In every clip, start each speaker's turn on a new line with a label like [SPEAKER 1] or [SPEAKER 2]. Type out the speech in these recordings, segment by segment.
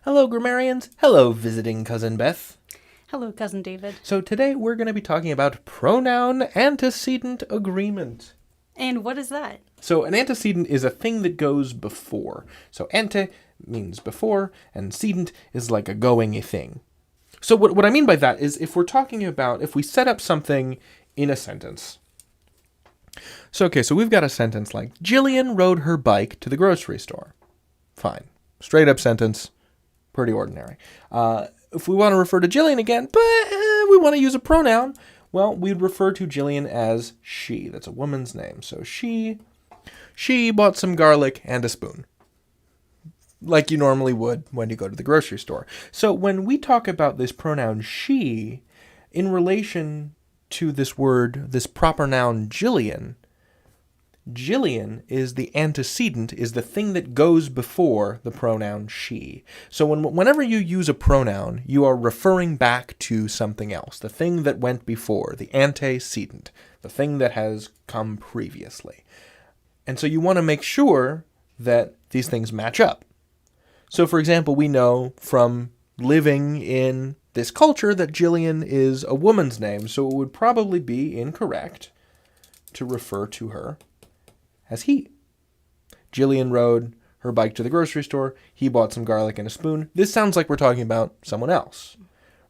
[SPEAKER 1] Hello, grammarians. Hello, visiting Cousin Beth.
[SPEAKER 2] Hello, Cousin David.
[SPEAKER 1] So today we're going to be talking about pronoun-antecedent agreement.
[SPEAKER 2] And what is that?
[SPEAKER 1] So an antecedent is a thing that goes before. So ante means before, and cedent is like a going thing. So what I mean by that is if we set up something in a sentence. So we've got a sentence like, Jillian rode her bike to the grocery store. Fine. Straight up sentence. Pretty ordinary. If we want to refer to Jillian again, but we want to use a pronoun, well, we'd refer to Jillian as she. That's a woman's name. So she bought some garlic and a spoon, like you normally would when you go to the grocery store. So when we talk about this pronoun she, in relation to this word, this proper noun Jillian, Jillian is the antecedent, is the thing that goes before the pronoun she. So whenever you use a pronoun, you are referring back to something else, the thing that went before, the antecedent, the thing that has come previously. And so you want to make sure that these things match up. So, for example, we know from living in this culture that Jillian is a woman's name, so it would probably be incorrect to refer to her as he. Jillian rode her bike to the grocery store. He bought some garlic and a spoon. This sounds like we're talking about someone else,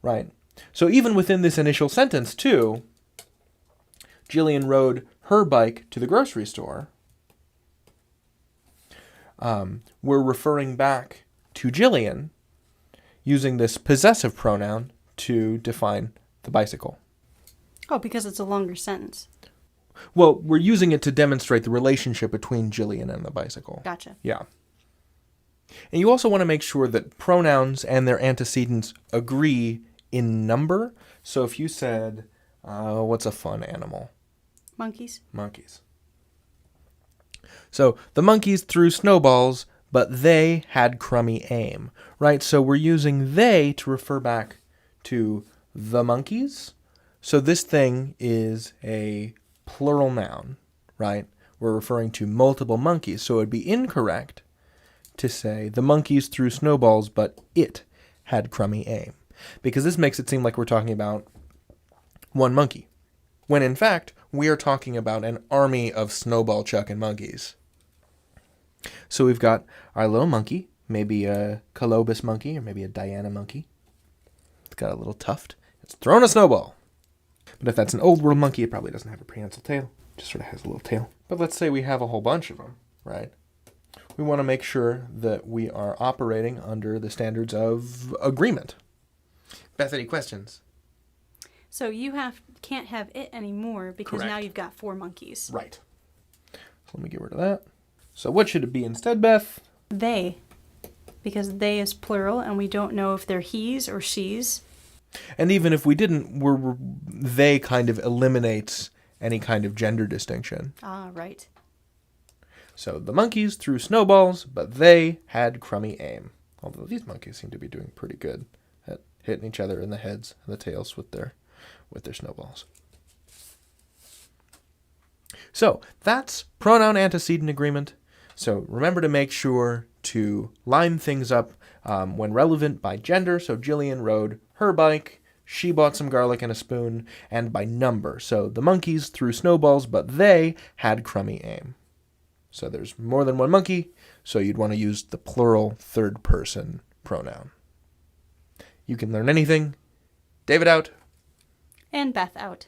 [SPEAKER 1] right? So even within this initial sentence, too, Jillian rode her bike to the grocery store. We're referring back to Jillian using this possessive pronoun to define the bicycle.
[SPEAKER 2] Oh, because it's a longer sentence.
[SPEAKER 1] Well, we're using it to demonstrate the relationship between Jillian and the bicycle.
[SPEAKER 2] Gotcha.
[SPEAKER 1] Yeah. And you also want to make sure that pronouns and their antecedents agree in number. So if you said, what's a fun animal?
[SPEAKER 2] Monkeys.
[SPEAKER 1] Monkeys. So the monkeys threw snowballs, but they had crummy aim, right? So we're using they to refer back to the monkeys. So this thing is a plural noun, right? We're referring to multiple monkeys. So it would be incorrect to say the monkeys threw snowballs, but it had crummy aim. Because this makes it seem like we're talking about one monkey. When in fact, we are talking about an army of snowball chucking monkeys. So we've got our little monkey, maybe a colobus monkey or maybe a Diana monkey. It's got a little tuft. It's throwing a snowball. But if that's an old world monkey, it probably doesn't have a prehensile tail. It just sort of has a little tail. But let's say we have a whole bunch of them, right? We want to make sure that we are operating under the standards of agreement. Beth, any questions?
[SPEAKER 2] So you can't have it anymore because
[SPEAKER 1] Correct.
[SPEAKER 2] now you've got 4 monkeys.
[SPEAKER 1] Right. So let me get rid of that. So what should it be instead, Beth?
[SPEAKER 2] They. Because they is plural and we don't know if they're he's or she's.
[SPEAKER 1] And even if we didn't, they kind of eliminates any kind of gender distinction.
[SPEAKER 2] Ah, right.
[SPEAKER 1] So the monkeys threw snowballs, but they had crummy aim. Although these monkeys seem to be doing pretty good at hitting each other in the heads and the tails with their snowballs. So that's pronoun antecedent agreement. So remember to make sure to line things up when relevant by gender. So Jillian rode her bike, she bought some garlic and a spoon, and by number. So the monkeys threw snowballs, but they had crummy aim. So there's more than one monkey, so you'd want to use the plural third person pronoun. You can learn anything. David out.
[SPEAKER 2] And Beth out.